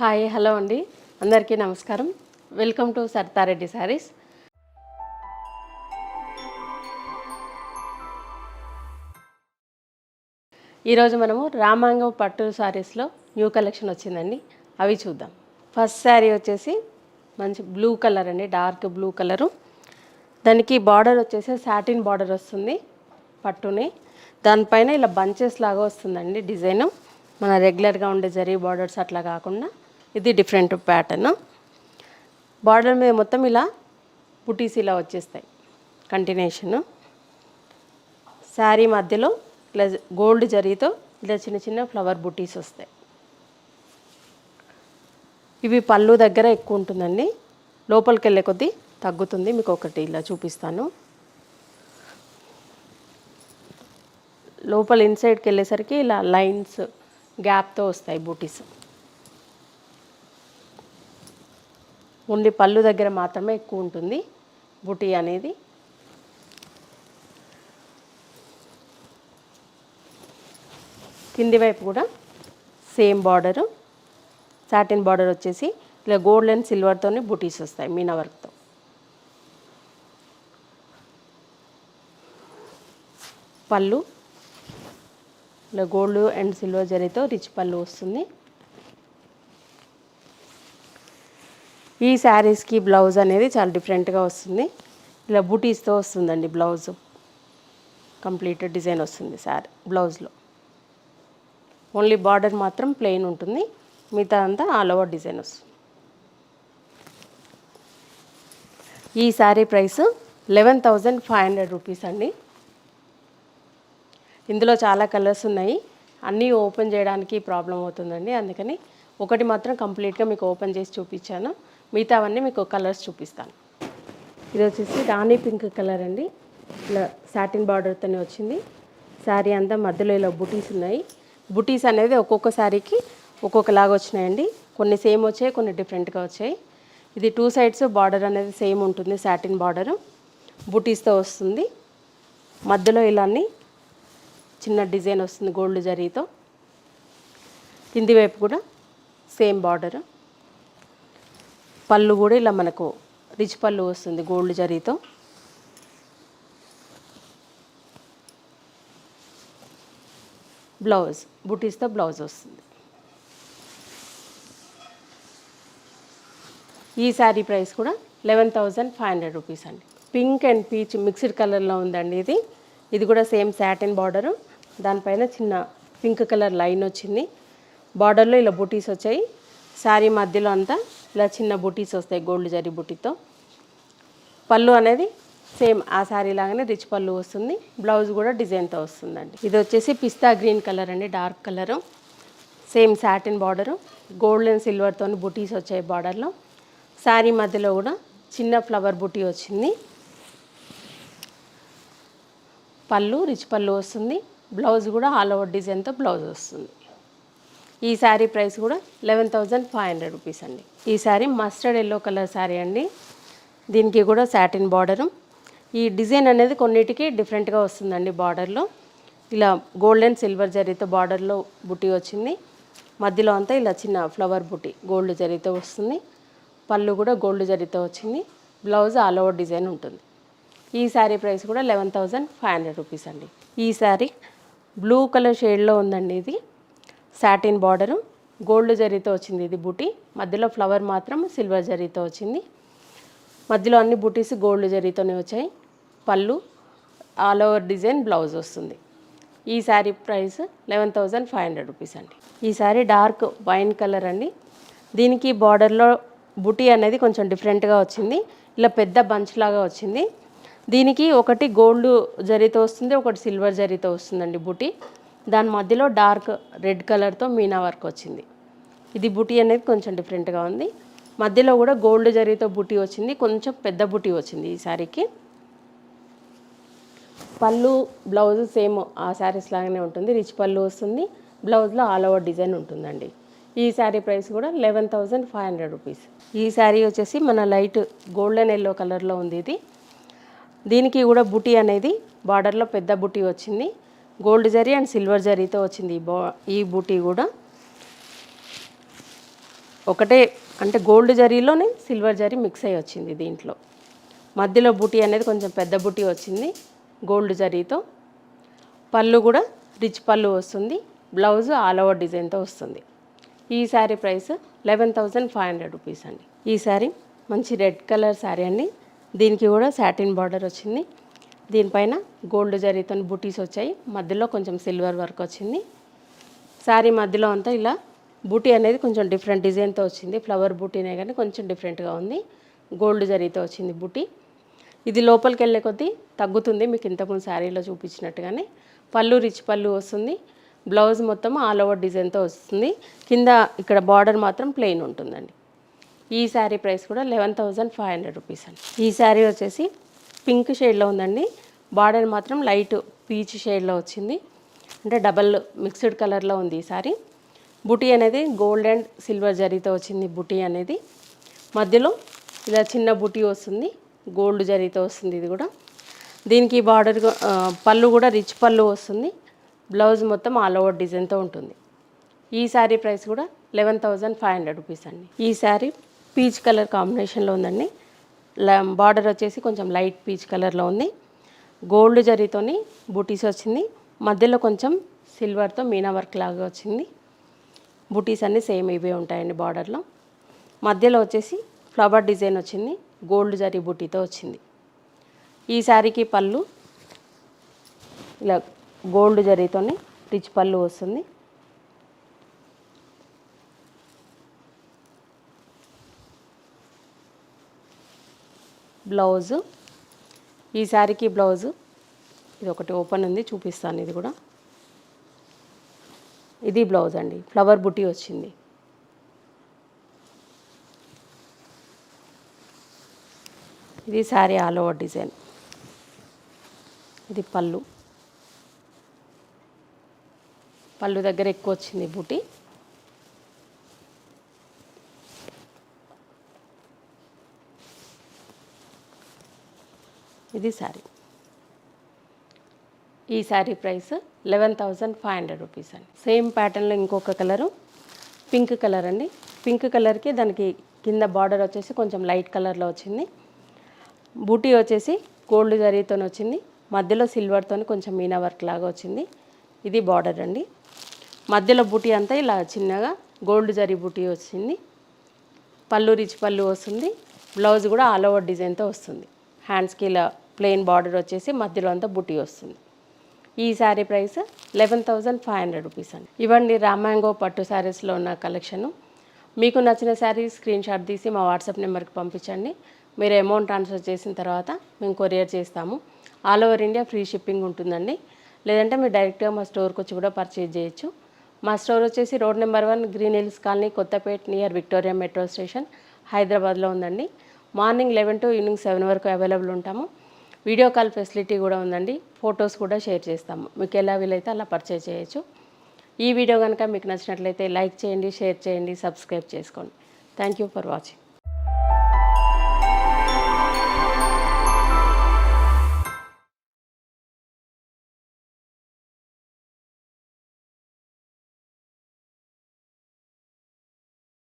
Hi hello అండి, అందరికీ నమస్కారం. Welcome to Saritha Reddy saris. ఈరోజు మనము రామాంగం పట్టు శారీస్లో న్యూ కలెక్షన్ వచ్చిందండి, అవి చూద్దాం. ఫస్ట్ శారీ వచ్చేసి మంచి బ్లూ కలర్ అండి, డార్క్ బ్లూ కలరు. దానికి బార్డర్ వచ్చేసి సాటిన్ బార్డర్ వస్తుంది పట్టుని. దానిపైన ఇలా బంచెస్ లాగా వస్తుందండి డిజైను. మన రెగ్యులర్గా ఉండే జరీ బార్డర్స్ అట్లా కాకుండా ఇది డిఫరెంట్ ప్యాటర్న్. బార్డర్ మీద మొత్తం ఇలా బుటీస్ ఇలా వచ్చేస్తాయి కంటిన్యూషన్. శారీ మధ్యలో ఇలా గోల్డ్ జరీతో ఇలా చిన్న చిన్న ఫ్లవర్ బుటీస్ వస్తాయి. ఇవి పళ్ళు దగ్గర ఎక్కువ ఉంటుందండి, లోపలికి వెళ్ళే కొద్దీ తగ్గుతుంది. మీకు ఒకటి ఇలా చూపిస్తాను. లోపల ఇన్సైడ్కి వెళ్ళేసరికి ఇలా లైన్స్ గ్యాప్తో వస్తాయి బూటీస్. ఓన్లీ పళ్ళు దగ్గర మాత్రమే ఎక్కువ ఉంటుంది బుటీ అనేది. కింది వైపు కూడా సేమ్ బార్డరు, సాటిన్ బార్డర్ వచ్చేసి ఇలా గోల్డ్ అండ్ సిల్వర్తోని బుటీస్ వస్తాయి మీనా వర్క్తో. పళ్ళు ఇలా గోల్డ్ అండ్ సిల్వర్ జరీతో రిచ్ పళ్ళు వస్తుంది. ఈ శారీస్కి బ్లౌజ్ అనేది చాలా డిఫరెంట్గా వస్తుంది. ఇలా బూటీస్తో వస్తుందండి బ్లౌజ్, కంప్లీట్ డిజైన్ వస్తుంది శారీ బ్లౌజ్లో. ఓన్లీ బార్డర్ మాత్రం ప్లెయిన్ ఉంటుంది, మిగతా అంతా ఆల్ ఓవర్ డిజైన్ వస్తుంది. ఈ శారీ ప్రైస్ 11,500 రూపీస్ అండి. ఇందులో చాలా కలర్స్ ఉన్నాయి, అన్నీ ఓపెన్ చేయడానికి ప్రాబ్లం అవుతుందండి. అందుకని ఒకటి మాత్రం కంప్లీట్గా మీకు ఓపెన్ చేసి చూపించాను, మిగతావన్నీ మీకు కలర్స్ చూపిస్తాను. ఇది వచ్చేసి రాణి పింక్ కలర్ అండి, ఇలా సాటిన్ బార్డర్తోనే వచ్చింది. శారీ అంతా మధ్యలో ఇలా బుటీస్ ఉన్నాయి. బుటీస్ అనేది ఒక్కొక్క శారీకి ఒక్కొక్కలాగా వచ్చినాయండి, కొన్ని సేమ్ వచ్చాయి, కొన్ని డిఫరెంట్గా వచ్చాయి. ఇది 2 సైడ్స్ బార్డర్ అనేది సేమ్ ఉంటుంది, సాటిన్ బార్డరు బుటీస్తో వస్తుంది. మధ్యలో ఇలాన్ని చిన్న డిజైన్ వస్తుంది గోల్డ్ జరీతో. కింది వైపు కూడా సేమ్ బార్డరు. పళ్ళు కూడా ఇలా మనకు రిచ్ పళ్ళు వస్తుంది గోల్డ్ జరీతో. బ్లౌజ్ బుటీస్తో బ్లౌజ్ వస్తుంది. ఈ శారీ ప్రైస్ కూడా 11,500 రూపీస్ అండి. పింక్ అండ్ పీచ్ మిక్స్డ్ కలర్లో ఉందండి ఇది. ఇది కూడా సేమ్ సాటిన్ బార్డరు, దానిపైన చిన్న పింక్ కలర్ లైన్ వచ్చింది. బార్డర్లో ఇలా బుటీస్ వచ్చాయి. శారీ మధ్యలో అంతా ఇలా చిన్న బుటీస్ వస్తాయి గోల్డ్ జరీ బుటీతో. పళ్ళు అనేది సేమ్ ఆ శారీ లాగానే రిచ్ పళ్ళు వస్తుంది. బ్లౌజ్ కూడా డిజైన్తో వస్తుందండి. ఇది వచ్చేసి పిస్తా గ్రీన్ కలర్ అండి, dark colour. Same satin border, gold and సిల్వర్తో బుటీస్ వచ్చాయి బార్డర్లో. శారీ మధ్యలో కూడా చిన్న ఫ్లవర్ బుటీ వచ్చింది. పళ్ళు రిచ్ పళ్ళు వస్తుంది. బ్లౌజ్ కూడా ఆల్ ఓవర్ డిజైన్తో బ్లౌజ్ వస్తుంది. ఈ శారీ ప్రైస్ కూడా 11,500 రూపీస్ అండి. ఈ sari mustard yellow colour sari అండి. దీనికి కూడా సాటిన్ బార్డరు. ఈ డిజైన్ అనేది కొన్నిటికి డిఫరెంట్గా వస్తుందండి. బార్డర్లో ఇలా గోల్డ్ అండ్ సిల్వర్ జరీతో బార్డర్లో బుటీ వచ్చింది. మధ్యలో అంతా ఇలా చిన్న ఫ్లవర్ బుటీ గోల్డ్ జరీతో వస్తుంది. పళ్ళు కూడా గోల్డ్ జరీతో వచ్చింది. బ్లౌజ్ ఆల్ ఓవర్ డిజైన్ ఉంటుంది. ఈ శారీ ప్రైస్ కూడా 11,500 రూపీస్ అండి. ఈ శారీ బ్లూ కలర్ షేడ్లో ఉందండి. ఇది సాటిన్ బార్డరు, గోల్డ్ జరీతో వచ్చింది ఇది బుటీ. మధ్యలో ఫ్లవర్ మాత్రం సిల్వర్ జరీతో వచ్చింది. మధ్యలో అన్ని బుటీస్ గోల్డ్ జరీతోనే వచ్చాయి. పళ్ళు ఆల్ ఓవర్ డిజైన్ బ్లౌజ్ వస్తుంది. ఈ శారీ ప్రైస్ 11,500 రూపీస్ అండి. ఈ శారీ డార్క్ వైన్ కలర్ అండి. దీనికి బార్డర్లో బుటీ అనేది కొంచెం డిఫరెంట్గా వచ్చింది, ఇలా పెద్ద బంచ్ లాగా వచ్చింది. దీనికి ఒకటి గోల్డ్ జరీతో వస్తుంది, ఒకటి సిల్వర్ జరీతో వస్తుందండి బుటీ. దాని మధ్యలో డార్క్ రెడ్ కలర్తో మీనా వర్క్ వచ్చింది. ఇది బుటీ అనేది కొంచెం డిఫరెంట్గా ఉంది. మధ్యలో కూడా గోల్డ్ జరీతో బుటీ వచ్చింది, కొంచెం పెద్ద బుటీ వచ్చింది ఈ శారీకి. పళ్ళు బ్లౌజ్ సేమ్ ఆ శారీస్ లాగానే ఉంటుంది, రిచ్ పళ్ళు వస్తుంది. బ్లౌజ్లో ఆల్ ఓవర్ డిజైన్ ఉంటుందండి. ఈ శారీ ప్రైస్ కూడా 11,500 రూపీస్. ఈ శారీ వచ్చేసి మన లైట్ గోల్డెన్ ఎల్లో కలర్లో ఉంది ఇది. దీనికి కూడా బుటీ అనేది బార్డర్లో పెద్ద బుటీ వచ్చింది, గోల్డ్ జరీ అండ్ సిల్వర్ జరీతో వచ్చింది ఈ బూటీ కూడా. ఒకటే అంటే గోల్డ్ జరీలోనే సిల్వర్ జరీ మిక్స్ అయ్యి వచ్చింది దీంట్లో. మధ్యలో బుటీ అనేది కొంచెం పెద్ద బుటీ వచ్చింది గోల్డ్ జరీతో. పళ్ళు కూడా రిచ్ పళ్ళు వస్తుంది. బ్లౌజ్ ఆల్ ఓవర్ డిజైన్తో వస్తుంది. ఈ శారీ ప్రైస్ 11,500 రూపీస్ అండి. ఈ శారీ మంచి రెడ్ కలర్ శారీ అండి. దీనికి కూడా సాటిన్ బార్డర్ వచ్చింది. దీనిపైన గోల్డ్ జరీతో బుటీస్ వచ్చాయి. మధ్యలో కొంచెం సిల్వర్ వర్క్ వచ్చింది. శారీ మధ్యలో అంతా ఇలా బూటీ అనేది కొంచెం డిఫరెంట్ డిజైన్తో వచ్చింది. ఫ్లవర్ బూటీనే కానీ కొంచెం డిఫరెంట్గా ఉంది. గోల్డ్ జరీతో వచ్చింది బూటీ. ఇది లోపలికి వెళ్ళే కొద్దీ తగ్గుతుంది మీకు ఇంతకుముందు శారీలో చూపించినట్టుగానే. పళ్ళు రిచ్ పళ్ళు వస్తుంది. బ్లౌజ్ మొత్తం ఆల్ ఓవర్ డిజైన్తో వస్తుంది. కింద ఇక్కడ బార్డర్ మాత్రం ప్లెయిన్ ఉంటుందండి. ఈ శారీ ప్రైస్ కూడా 11,500 రూపీస్ అండి. ఈ శారీ వచ్చేసి పింక్ షేడ్లో ఉందండి. బార్డర్ మాత్రం లైట్ పీచ్ షేడ్లో వచ్చింది. అంటే డబల్ మిక్స్డ్ కలర్లో ఉంది ఈ శారీ. బుటీ అనేది గోల్డ్ అండ్ సిల్వర్ జరీతో వచ్చింది. బుటీ అనేది మధ్యలో ఇలా చిన్న బుటీ వస్తుంది. గోల్డ్ జరీతో వస్తుంది ఇది కూడా. దీనికి బార్డర్ పళ్ళు కూడా రిచ్ పళ్ళు వస్తుంది. బ్లౌజ్ మొత్తం ఆల్ ఓవర్ డిజైన్తో ఉంటుంది. ఈ శారీ ప్రైస్ కూడా 11,500 రూపీస్ అండి. ఈ శారీ పీచ్ కలర్ కాంబినేషన్లో ఉందండి. బార్డర్ వచ్చేసి కొంచెం లైట్ పీచ్ కలర్లో ఉంది. గోల్డ్ జరీతోని బూటీస్ వచ్చింది. మధ్యలో కొంచెం సిల్వర్తో మీనా వర్క్ లాగా వచ్చింది. బూటీస్ అన్నీ సేమ్ ఇవే ఉంటాయండి బార్డర్లో. మధ్యలో వచ్చేసి ఫ్లవర్ డిజైన్ వచ్చింది. గోల్డ్ జరీ బూటీతో వచ్చింది. ఈ శారీకి పళ్ళు ఇలా గోల్డ్ జరీతోని రిచ్ పళ్ళు వస్తుంది. బ్లౌజు ఈ శారీకి బ్లౌజు ఇది ఒకటి ఓపెన్ ఉంది చూపిస్తాను. ఇది కూడా ఇది బ్లౌజ్ అండి. ఫ్లవర్ బుటీ వచ్చింది. ఇది శారీ ఆల్ ఓవర్ డిజైన్. ఇది పళ్ళు. పళ్ళు దగ్గర ఎక్కువ వచ్చింది బుటీ. ఇది శారీ. ఈ శారీ ప్రైస్ 11,500 రూపీస్ అండి. సేమ్ ప్యాటర్న్లో ఇంకొక కలరు పింక్ కలర్ అండి. పింక్ కలర్కి దానికి కింద బార్డర్ వచ్చేసి కొంచెం లైట్ కలర్లో వచ్చింది. బూటీ వచ్చేసి గోల్డ్ జరీతో వచ్చింది. మధ్యలో సిల్వర్తో కొంచెం మీనా వర్క్ లాగా వచ్చింది. ఇది బార్డర్ అండి. మధ్యలో బూటీ అంతా ఇలా చిన్నగా గోల్డ్ జరీ బూటీ వచ్చింది. పళ్ళు రిచ్ పళ్ళు వస్తుంది. బ్లౌజ్ కూడా ఆల్ ఓవర్ డిజైన్తో వస్తుంది. హ్యాండ్స్కి ఇలా ప్లెయిన్ బార్డర్ వచ్చేసి మధ్యలో అంతా బుటీ వస్తుంది. ఈ శారీ ప్రైస్ 11,500 రూపీస్ అండి. ఇవ్వండి రామ్యాంగో పట్టు శారీస్లో ఉన్న కలెక్షను. మీకు నచ్చిన శారీ స్క్రీన్ షాట్ తీసి మా వాట్సాప్ నెంబర్కి పంపించండి. మీరు అమౌంట్ ట్రాన్స్ఫర్ చేసిన తర్వాత మేము కొరియర్ చేస్తాము. All over India free shipping ఉంటుందండి. లేదంటే మీరు డైరెక్ట్గా మా స్టోర్కి వచ్చి కూడా పర్చేజ్ చేయొచ్చు. మా స్టోర్ వచ్చేసి road number 1 green hills colony, Kothapet, near Victoria metro station, హైదరాబాద్లో ఉందండి. మార్నింగ్ 11 to ఈవినింగ్ 7 వరకు అవైలబుల్ ఉంటాము. వీడియో కాల్ ఫెసిలిటీ కూడా ఉందండి. ఫొటోస్ కూడా షేర్ చేస్తాము. మీకు ఎలా వీలైతే అలా పర్చేజ్ చేయొచ్చు. ఈ వీడియో కనుక మీకు నచ్చినట్లయితే లైక్ చేయండి, షేర్ చేయండి, సబ్స్క్రైబ్ చేసుకోండి. Thank you for watching.